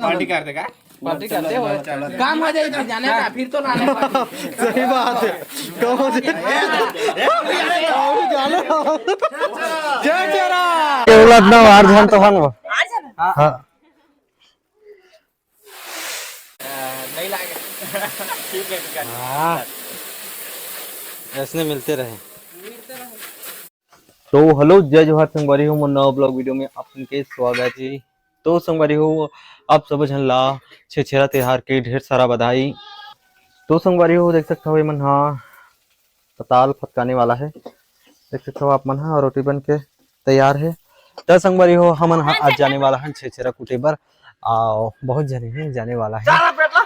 Party कर देगा, party करते हो काम हो जाए फिर जाने का, फिर तो लाने का। सही बात है। तो हाँ नहीं लागे। ठीक है ऐसे मिलते रहे। तो हेलो जय जोहार संगवारी हो, मोर नवा ब्लॉग वीडियो में आपके स्वागत है। तो संगवारी हो आप सब झन ला छेछेरा त्योहार के ढेर सारा बधाई। तो संगवारी हो देख सकते हो ये मन हाँ पताल फटकाने वाला है, देख सकते हो आप मन हाँ रोटी बन के तैयार है। तो संगवारी हो हमन हाँ आज जाने वाला है छेछेरा कूटे बर, आओ बहुत जने हैं जाने वाला है।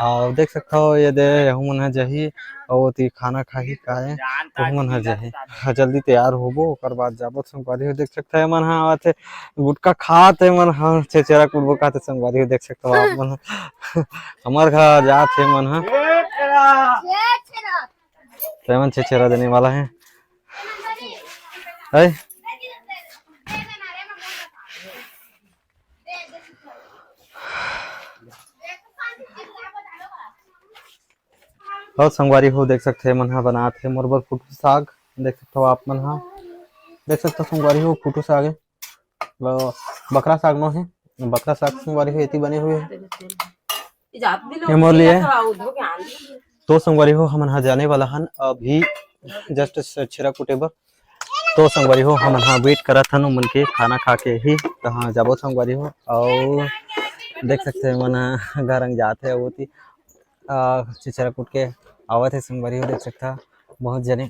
और देख सकते हो ये दे मन है जही और ती खाना खाही काहे तो मन है जही जल्दी तैयार होबो ओकर बाद जाबो। संगवारी हो देख सकते हो मन हाँ आते गुटका खाते मन हाँ छेछेरा कुटबो खाते। संगवारी हो देख सकते हो आप मन हमार घर जाते मन हाँ तो मन छेछेरा देने वाला है। और संगवारी हो देख सकते हैं मन हाँ बनाते हैं मोरबर फुटू साग, देख सकते हो आप मन हाँ देख सकते हो संगवारी हो फुटू साग है बकरा साग नो है, बकरा साग संगवारी हो इतनी बने हुए है लिए। तो संगवारी हो हम हाँ जाने वाला हन अभी जस्ट छेरा कुटे बर। तो संगवारी हो हम हाँ वेट करा था मन के खाना खा के ही तो हाँ जाबो संगवारी हो। और देख सकते हैं मन घर जाते है वो थी छेछेरा कूट के आवत है। संगवारी हो देख सकता बहुत जने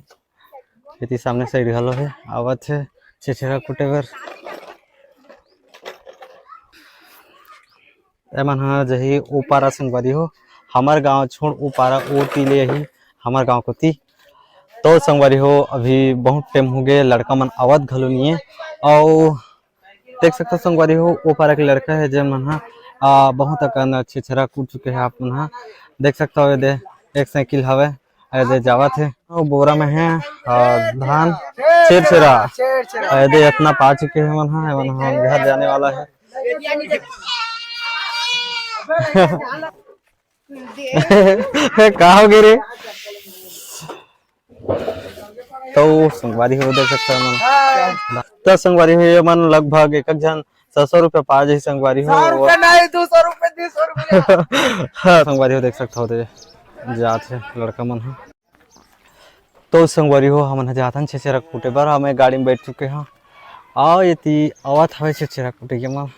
इतनी सामने से घलो है आवत है छेछेरा कूटे बर। एमन हाँ जही ऊपारा संगवारी हो हमार गांव छोड़ ऊपारा ओती ले ही हमार गांव को थी। तो संगवारी हो अभी बहुत टाइम हो गए लड़का मन आवत घलो नहीं है। और देख सकते हो संगवारी हो ऊपारा के लड़का है जो मन हाँ बहुत अकन छेछेरा कूट चुके हैं आप मन हाँ देख सकते हो। दे एक साइकिल हवे दे जावत है और बोरा में है धान छेछेरा दे इतना पा चुके हैं मन हाँ घर जाने वाला है। कहा हो गए रे। तो संगवारी हो देख सकते मन तो संगवारी हो मन लगभग एक जन 600 रुपये पा जाए। संगवारी हो 200 रुपये 200 रुपये। संगवारी हो देख सकते हो जाते लड़का मन है। तो संगवारी हो हम जाथन छेछेरा कूटे बर हमें गाड़ी में बैठ चुके हैं और ये आवत हवे छेछेरा कूटे के मन।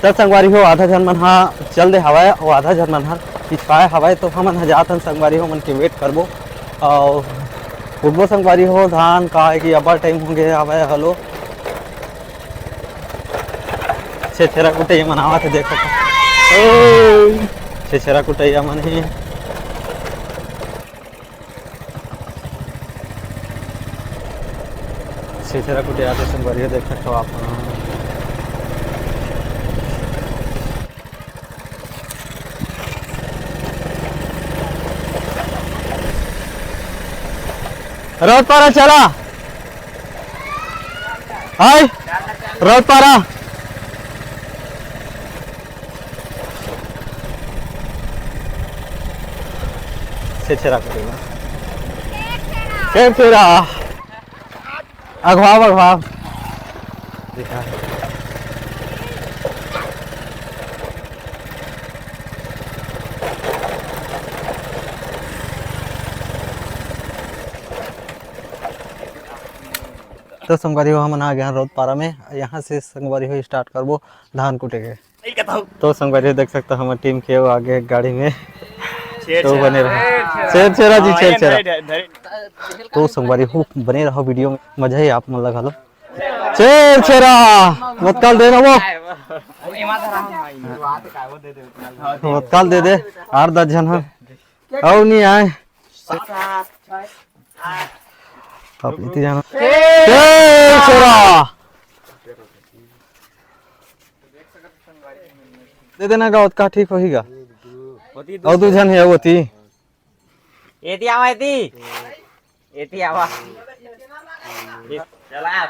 तो संगवारी हो आधा जन मन हाँ चल दे हवाए और आधा जन मन हर पिछवाए हवाए तो हमन जाथन संगवारी हो मन के वेट करबो और उठबो। संगवारी हो धान का है कि अब्बा टाइम हो गया हवाए हलो छेछेरा कुटे मन आवत है देख सकते छेछेरा कुटे मन ही छेछेरा कुटे आते संगवारी हो देख सकते हो आप। रोड पारा चला हाय रोड पारा छेछेरा करेगा छेछेरा अगवाव अगवाव दिखा तो संगवारी हो हम आ गए रोड पारा में। यहाँ से संगवारी हो स्टार्ट करबो धान कूटे के। तो संगवारी देख सकते हो हमारे टीम के आगे गाड़ी में तो बने रहो छेछेरा जी छेछेरा। तो संगवारी हो बने रहो वीडियो में मजा ही आप मन लगा लो छेछेरा मत काल दे वो मत काल दे 8-10 जन है नहीं आए आप इतनी जाना दे देना गाँव का ठीक होगा और तू जन है होती एती आवा एती आवा चला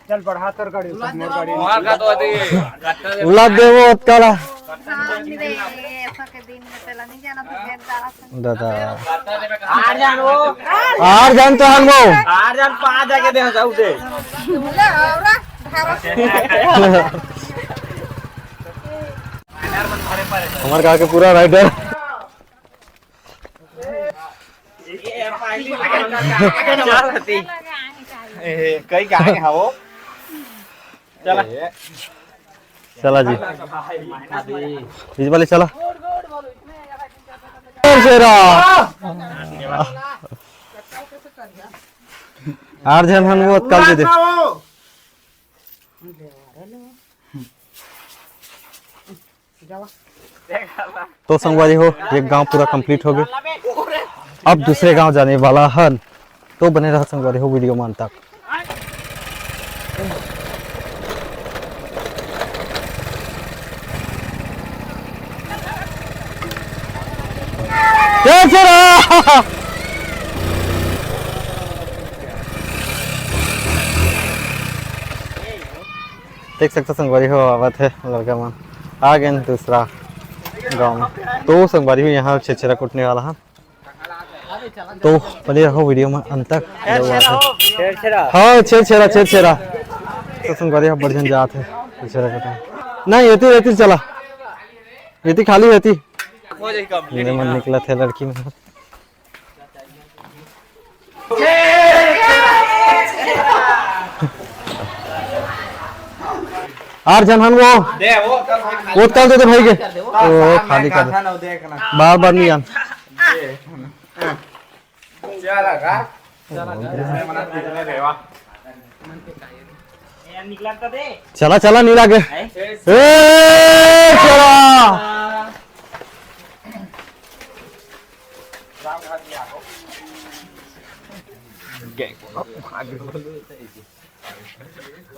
चल बढ़ा तर गाड़ी मोर गाड़ी मार का तो अति उला देवो उत्काला दादा आर जान तो हम वो आर जान 5 जाके दे जाऊ दे हमारे कहा के पूरा राइडर कई गाय है वो चला चला जी इस वाले चला शेरा आर जन हम वो कल दे दे तो संगवारी हो एक गांव पूरा कंप्लीट हो गया अब दूसरे गांव जाने वाला है तो बने रहा संगवारी हो वीडियो मान तक देख सकते संगवारी हो आवत है लड़का मन आ गए दूसरा गांव में तो संगवारी हो यहाँ छेछरा कुटने वाला है तो बने रहो वीडियो में अंत तक हाँ छेछरा तो संगवारी हो बढ़िया जात है छेछरा कटे नहीं रहती चला रहती खाली रहती मेरे मन निकला थे लड़की में आर जनहन वो कल दे भाई के ओ खाली कर बार बार नहीं आन चला चला नहीं लागे चला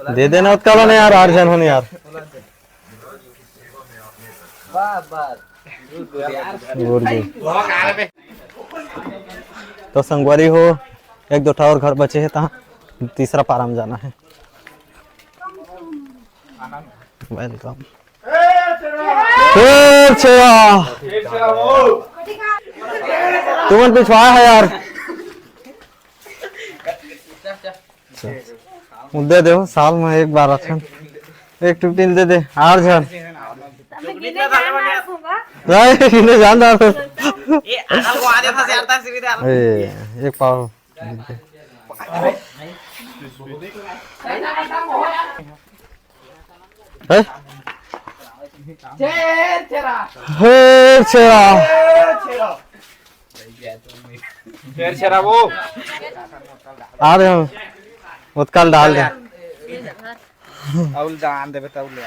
दे देना उत्काला ने यार आर जन होने यार तो संगवारी हो एक दो और घर बचे है तहाँ तीसरा पारा में जाना है वेलकम तुम पिछवाया है यार दे दे साल में एक बार अच्छा एक टिप्टिन दे दे आर जन जान एक पाव वो आ रहे हम उत्काल डाल दे औल जान दे बताऊ ले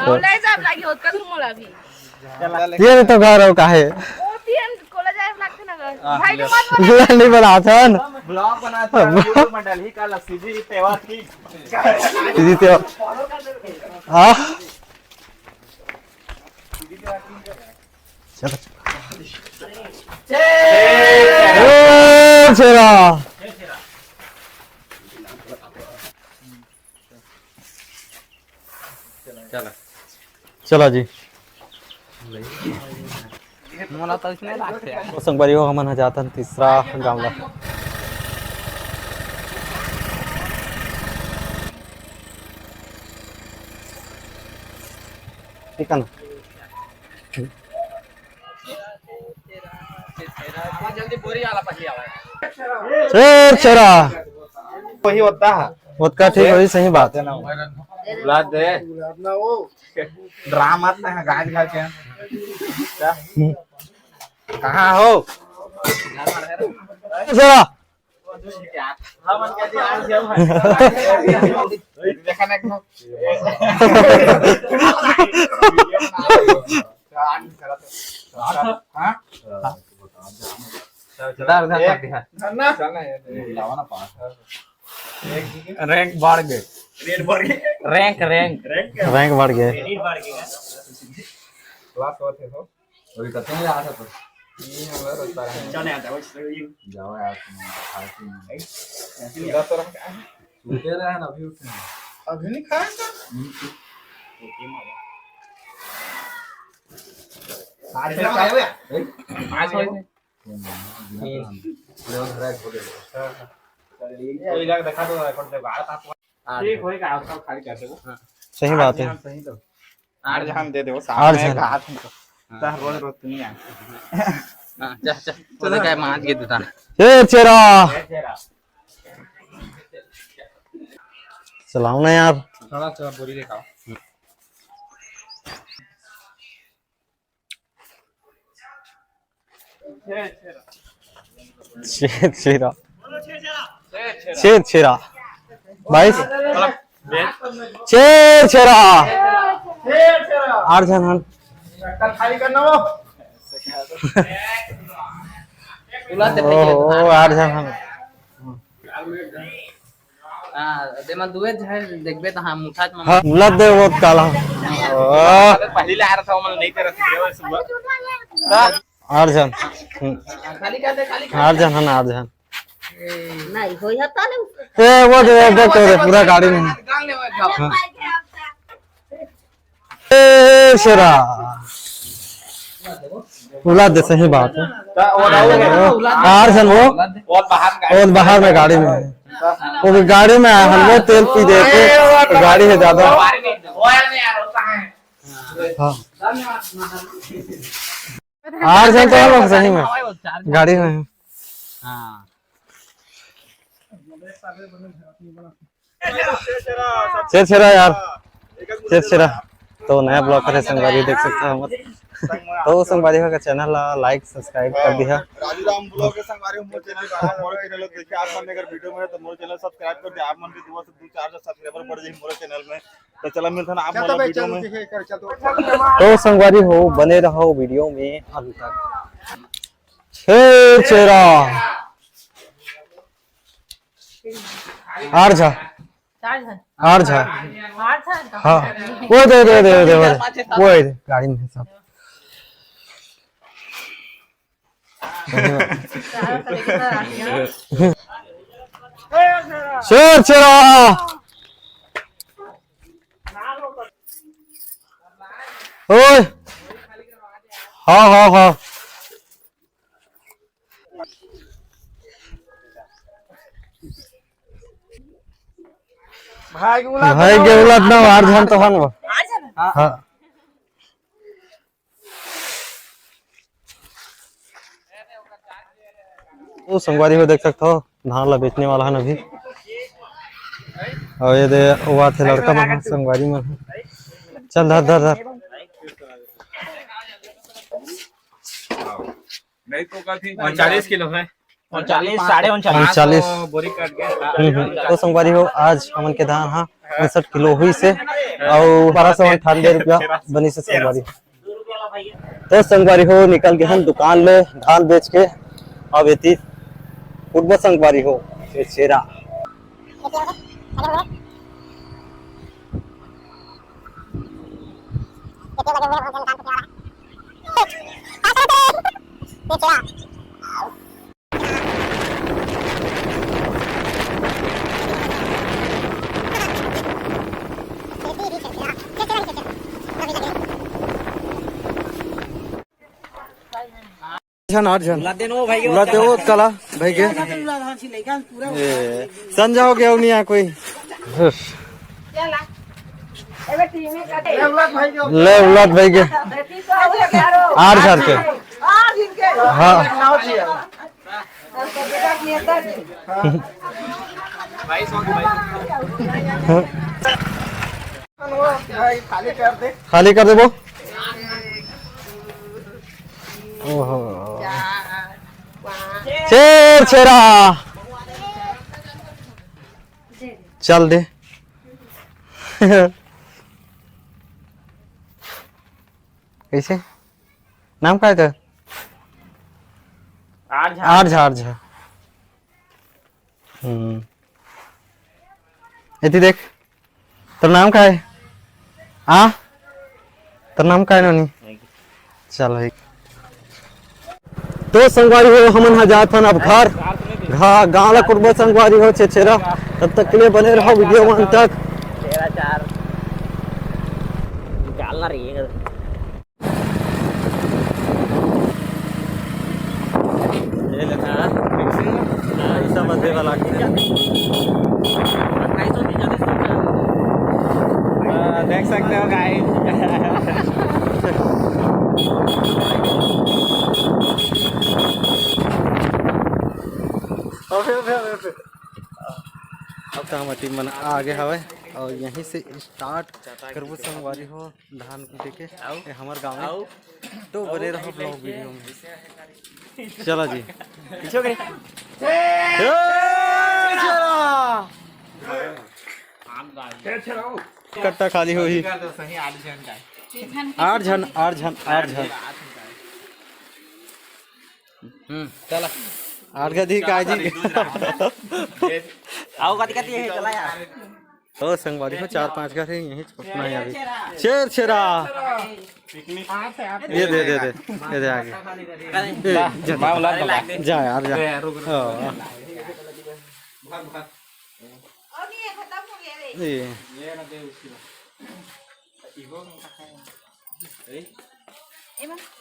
औले जाब लागी होत का मला भी ये तो घर हो काहे ओ तीन कोला जाय लागते ना घर भाई के मत नहीं बना था ना ब्लॉग बनाते हैं यूट्यूब में डाली का सीधी तेवा की सीधी तेवा हां चलो चला चला जी मला तो इसमें लागते हैं तो संगवारी हो हमन जाता तीसरा गांव ला ठीक है ना जल्दी बोरी वाला पकड़ी आवा चरा वही होता है उसका ठीक वही सही बात है बुला दे ना वो ड्रामा मत है गाज घर के कहां हो चला हमन के आज जब देखा ना हां उधर उधर कर दिया रैंक बढ़ गए रेड बढ़ गए रैंक रैंक रैंक बढ़ गए। रेड बढ़ गया क्लास होते हो अभी करते हैं आ तो ये हम लोग रोता है चले आता है जाओ यार इधर तो रख उठे रहे ना अभी उठे अभी नहीं खाएगा आज खाए हुए आज होए लोग रैक हो गए ये लग दिखा दो रिकॉर्ड से बाहर आप ठीक होएगा आप सब खाली कर दो सही बात है। सही तो आठ जहां दे दो आठ सामने जहां। का हाथ तो रोज रोज नहीं आ हां जा जा चलो काय मांज के देता शेर चेरा चेहरा चलाओ ना यार। थोड़ा सा बोरी दिखाओ शेर चेरा शेर चेरा 22 शेर चेरा 8 जन हन। खाली करना वो ओहो 8 जन हन। दे मन दुए है देखबे त हम उठा हाँ मुला दे वो काला। पहली ला रहा था मन नहीं तेरा सुबह 8 जन। खाली कर दे खाली 8 जन हन 8 जन। नहीं होई हता ने ए वो देख तो पूरा गाड़ी में गाल ले वो ए शेरा उला दे। सही बात है। 8 जन वो और बाहर और बाहर में गाड़ी में है। वो भी गाड़ी में है हम लोग तेल पी देते तो गाड़ी है ज्यादा। हाँ 8 जन तो हम लोग सही में गाड़ी में है। हां शेर शेरा यार शेर शेरा तो नया ब्लॉगर है संगवारी देख सकते हो मत तो संगवारी का चैनल लाइक सब्सक्राइब कर दिया। राजू राम ब्लॉग के संग बारे मोर चैनल का मोर चैनल देखिए आप मन अगर वीडियो में तो मोर चैनल सब्सक्राइब कर दे आप मन के दुआ से 2-4 सब्सक्राइबर बढ़ जाए मोर चैनल में तो चला मिलता ना आप मोर वीडियो में तो संगवारी हो बने रहो वीडियो में अंत तक। शेर शेरा 8 जा 8 जा हाँ वो दे वो गाड़ी में सब शेर शेरा ओए हाँ हाँ हाँ भाई के उलट ना 8 जन तो हन वो हाँ तो संगवारी को देख सकते हो धान ला बेचने वाला है अभी और ये दे हुआ थे लड़का मन संगवारी में चल धर धर धर नहीं तो का थी 39 किलो है 39 39.5 39 बोरी कट गया तो संगवारी हो आज हमन के धान हाँ 65 किलो हुई से और 1298 रुपया बनी से संगवारी। तो संगवारी हो निकल के हम दुकान ले धान बेच के अब एती फुटबॉल संगवारी हो चेरा उलाते हो कला भाई के सन जाओ गया नहीं कोई ले उलात भाई के 8,000 के हाँ खाली कर दे वो ओहो शेर शेरा चल दे कैसे नाम क्या है आठ झा इति देख तेरा नाम का है तेरा नाम का है नोनी चलो तो संगवारी हो हमन हा जात हन अब घर गाँव ला कुटबा संगवारी हो छेरा तब तक के लिए बने रहो वीडियो में अंत तक निकालना रही है ये लेना ऐसा मत दे वाला देख सकते हो गाइस अब तो हम टीम बना आगे हवे और यहीं से स्टार्ट करबो संगवारी हो धान कुटे के ये हमार गाँव में तो बने रहो ब्लॉग वीडियो में चलो जी पीछे गए कट्टा खाली हो ही सही 8 जन चला 8 गधी काजी आओ कती है चला यार तो संगवारी हो 4-5 घर है यहीं छोड़ना है अभी शेर शेरा ये दे आगे जा यार जा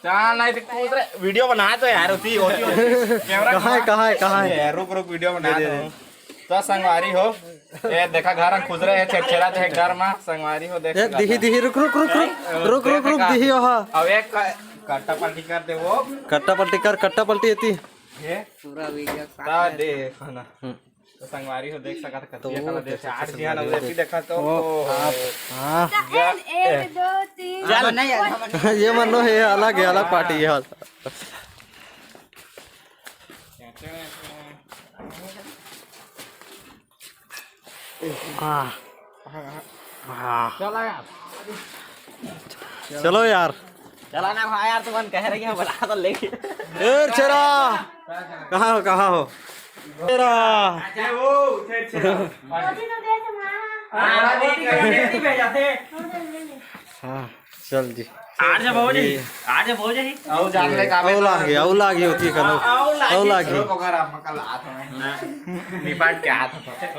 चल नहीं तो कूद रहे वीडियो बना तो यार होती कैमरा कहाँ है रुक वीडियो बना तो संगवारी हो ये देखा घर खुद रहे छेड़ा थे घर में संगवारी हो देख दिही रुक दिही वहाँ अब एक कट्टा पलटी कर दे वो कट्टा पलटी आती ये पूरा वीडियो दे खाना तो संगवारी हो देख सकत कत ये कला दे 8 जिया ना देखी देखा तो हाँ 1 2 3 चल नहीं ये मनो है अलग पार्टी है चलो यार चला ना भाई यार तुम कह रही है बुला तो लेके चेरा कहाँ हो चेरा हाँ चल जी आज भाव जी आओ जान ले का औ लागी होती है कनो औ लागी ओकरा मकल हाथ में निपाट के हाथ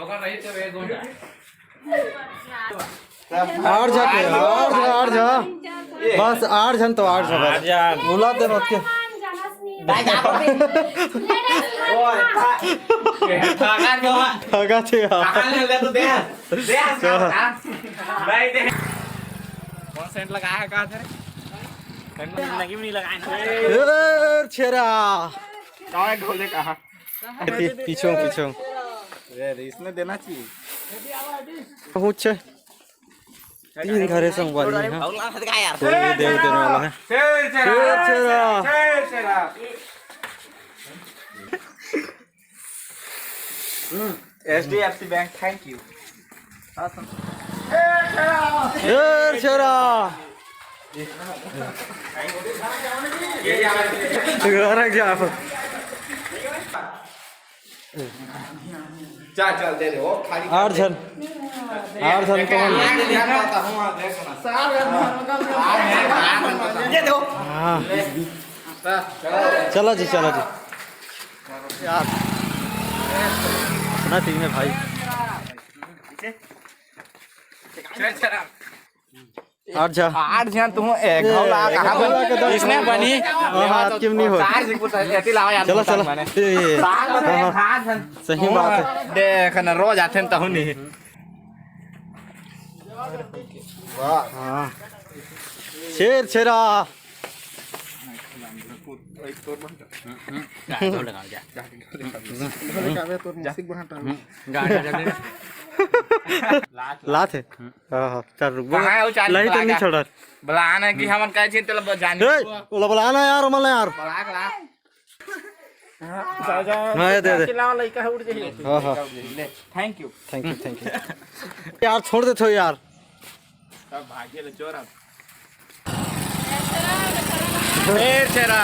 ओकर रही तो एक घंटा आठ जा बस 8 जन तो 8 जन बुला दे मत के ठगा छे कौन सेंट लगाया है कहाँ से लगी नहीं लगाया छेरा कहाँ ढोले कहाँ पीछों इसमें देना चाहिए पहुँच 3 घरे संगवारी है तो ये देव देने वाला है चेरा HDFC बैंक थैंक यू छेरा चल दे वो खाली 8 जन तो ये दो चलो जी यार ना टीम है भाई चल 8 जा 8 जन तुम एक घोला कहां इसने बनी हाथ क्यों नहीं हो एती लावा यार चलो सही बात है देख न रोज आथे त हुनी हाँ छेरा लात है चल रुक लाई तो नहीं छोड़ा बुलाना कि हमन कहे छी तले जानी बुलाना यार मल यार बुला हाँ दे खिलाओ लइका उड़ जही हाँ थैंक यू यार छोड़ दे थो यार सब भागे ले चोर फिर चेरा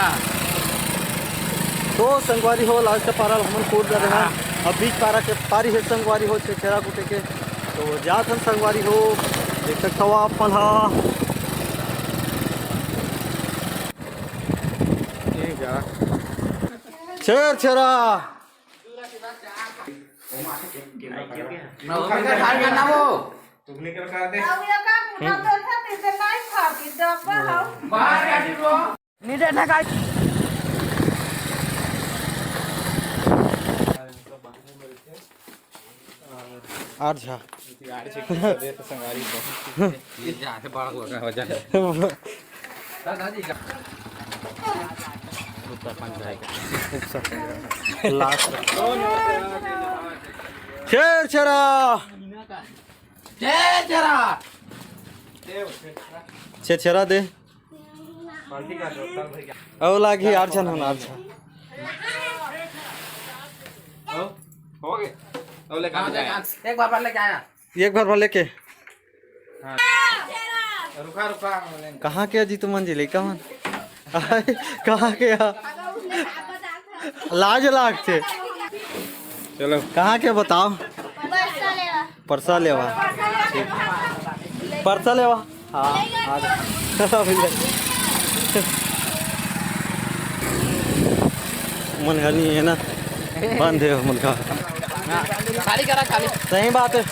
तो संगवारी हो लास्ट पारा हम कूद जा रहे हैं। अब बीच पारा के पारी है संगवारी हो छेरा कुटे के तो जात हम संगवारी हो देख सकते हो आप मन हाँ छेर छेरा आर्झा छेर छेरा छे छेरा दे औ लागी आर्झन हम आर्झा हो गए अब ले कहां जाए एक बार लेके आया एक बार वाले के रुका रुका कहाँ के जीतू मंजिल कहाँ कहाँ के लाज लागते चलो कहाँ के बताओ परसा लेवा परसा लेवा हाँ मन हनी है ना बंद है मन का खाली करा खाली सही बात है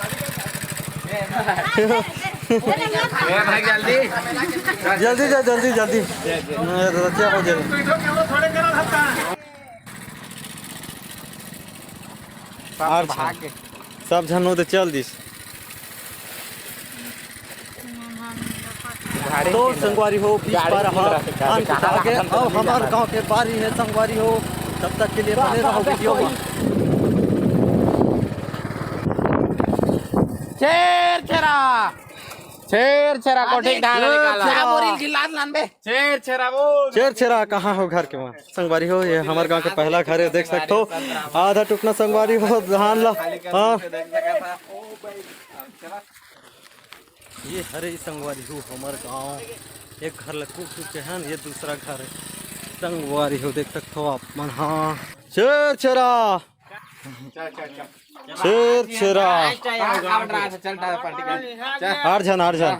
भाई जल्दी जल्दी जा जल्दी जल्दी रचिया हो जाए सब झनो तो चल दिस तो संगवारी हो आगे अब हमारे गांव के बारी है संगवारी हो तब तक के लिए बने रहो वीडियो में शेर छेरा कोठी ढाल निकाला बोरिल गिलास लान बे शेर छेरा कहाँ हो घर के वहाँ संगवारी हो ये हमारे गांव के पहला घर है देख सकते हो आधा टुकना संगवारी हो धान ला हाँ ये हरे संगवारी हो हमारे गांव एक घर लग चुके हैं ये दूसरा घर है संगवारी हो देख सकते हो आप मन हाँ शेर छेरा शेर छेरा आर्झन आर्झन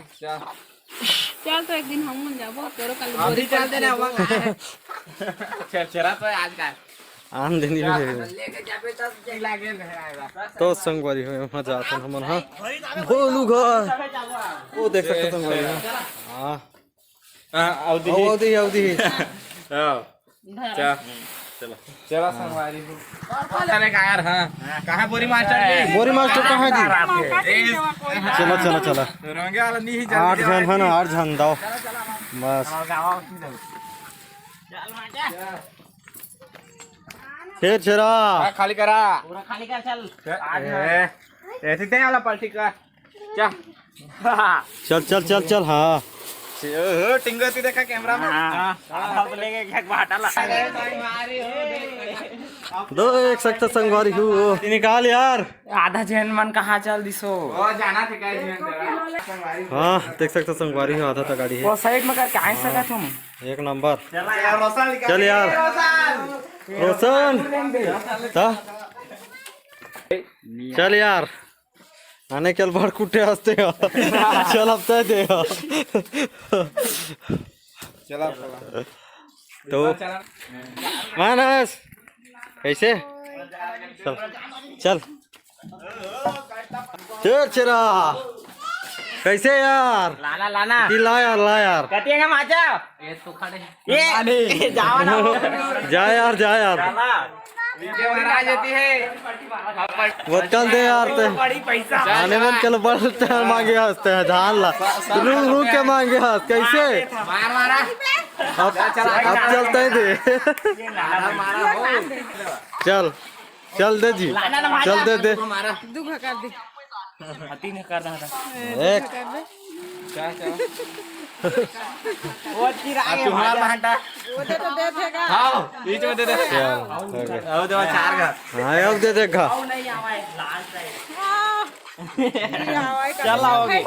चल तो एक दिन हम जाबो तोरो कल अभी चल देना छेरा तो आज का आन दिन लेके जाबे तब लागे तो संगवारी हो वहाँ जाते हैं हम हाँ भोलू घर वो देख सकते संगवारी हाँ अवधि अवधि चलो चला संगवारी चले का यार हां कहां बोरी मास्टर कहाँ जी चलो चलो चलो रंगे वाला नहीं आठ जन है ना 8 जन दो बस शेर छेरा खाली करा पूरा खाली कर चल ऐसे ते वाला पलटी का चल चल चल चल हाँ टिंगती देखा कैमरा में लेके घक हटाला दो एक सकता संगवारी हो निकाल यार आधा जैन मन कहाँ चल दिसो ओ जाना थे काय जैन तेरा हाँ देख सकते संगवारी हो आधा तक गाड़ी है वो साइड में कर कहां सका तुम एक नंबर चला यार रोशन निकाल चल यार रोशन चल यार आने कल बार कुटे हंसते हो चल अब तय दे चला तो मानस कैसे चल चल शेर छेरा कैसे यार लाना लाना ला यार कटिएगा माचा ये तो खड़े ये जाओ ना जा यार वीडियो बना जाती है बचल दे यार ते बड़ी पैसा आने मन कल बढ़ते हैं मांगे हंसते हैं धान ला रुक के मांगे हंस कैसे मार मारा अब चलते ही दे मारा हो चल दे जी चल दे दुख कर दे तीन कर रहा था एक वो चिरा आगे तुम्हारा घंटा वो दे तो दे देगा हां बीच में दे दे चल दे 4 का हाँ अब दे देखा नहीं आवे लास्ट चल आओगे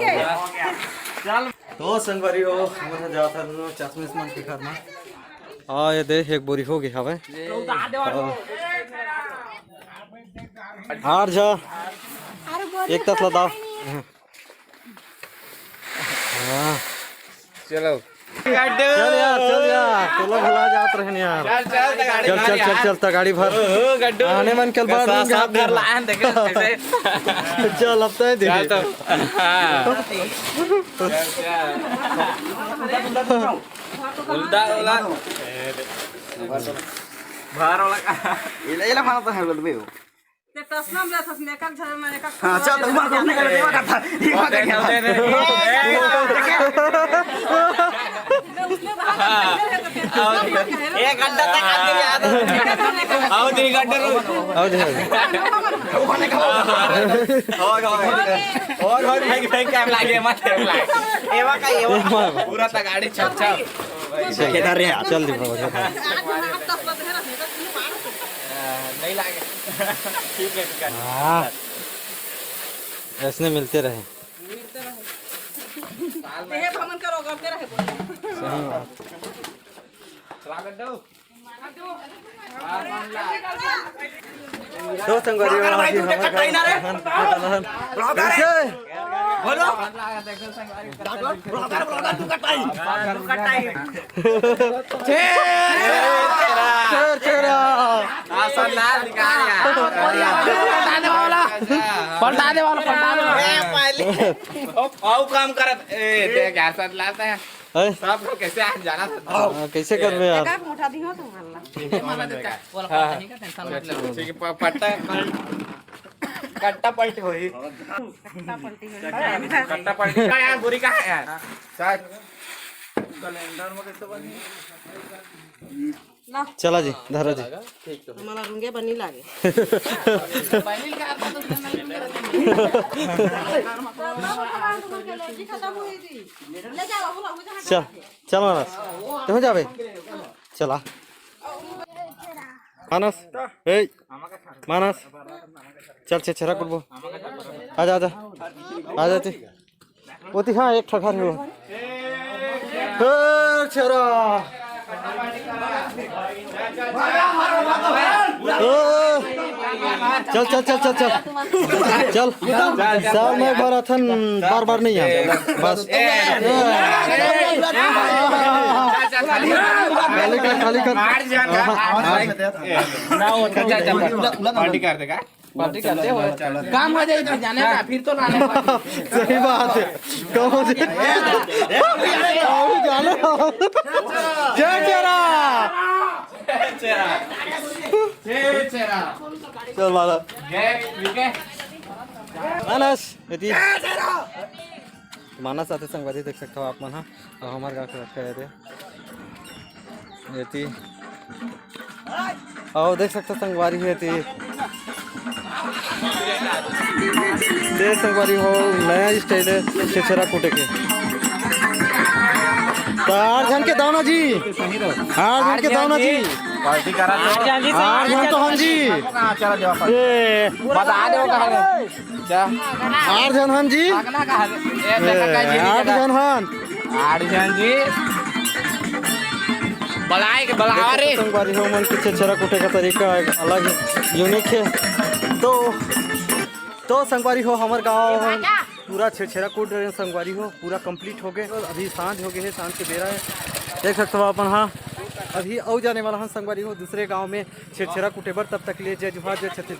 तो संगवारी हो हमारा जाता चश्मे मन के करना हाँ ये देख एक बोरी हो गई हवे हार जा एक तसला दाव हाँ चलो चल यार तो लोग भुला जात रहे यार चल गाड़ी भर आने मन कल बार साफ घर लाए देखे चल अब तो देख तो उल्टा वाला बाहर वाला इला खाना तो है बोल बे ते तसना में तसने का घर में का हां चल तुम अपने कर देवा करता ये बात है एक घंटा तक आते याद आओ 3 घंटे आओ दे और फेंक के लागे मत एवा का एवा पूरा तक गाड़ी छप केदार रे चल दी बाबा नहीं लागे ठीक है हाँ ऐसे मिलते रहे हे भ्रमण करो करते रहे सही बात स्वागत दो तो संगवारी बोलो आसन ना निकाल यार पलटा दे वाला पहले आओ काम करत ए देख यार साथ लाता है सब को कैसे आ जाना था कैसे कर रहे यार का उठा दियो तो हल्ला टेंशन मत लो ठीक है पट्टा कट्टा पलटी होई कट्टा पलटी यार बुरी का है यार सर कैलेंडर में कैसे बनी चला जी धरो जी हमारा रुंगे बनी लागे पहले का आता तो चल चल मानस तुम जाबे चला मानस ए मानस चल छेरा करबो आजा आजा आजा ती ओती हां एक ठखार हो छेरा चल चल चल चल चल चल साल में मैराथन बार बार नहीं है बस खाली कर पार्टी कर देगा पार्टी करते हो काम हो जाए जाने का फिर तो लाने सही बात है कहो जी जानो जय चेरा चेरा चल वाला विके मानस यदि मानस आते संगवारी देख सकते हो आप मन हाँ हमारे गाँव के रखे थे यदि आओ देख सकते संगवारी है थी दे संगवारी हो नया स्टाइल है छेरा कूटे के आठ जन के दाना जी 8 जन के दाना जी पार्टी करा तो 8 जन तो हम जी चला जाओ ए बता दो कहां जा 8 जन हम जी लगना कहां ए देखा जी 8 जन हम 8 जन जी बलाए के बलावा रे संगवारी हो मन के छेरा कूटे का तरीका एक अलग यूनिक है तो संगवारी हो हमारे गाँव पूरा छेरा कूट रहे हैं संगवारी हो पूरा कंप्लीट हो गए अभी सांझ हो गए है सांझ के बेरा है देख सकते हो अपन हाँ अभी औ जाने वाला हम संगवारी हो दूसरे गांव में छेरा कूटे बर तब तक ले जय जुहार जय छत्तीसगढ़।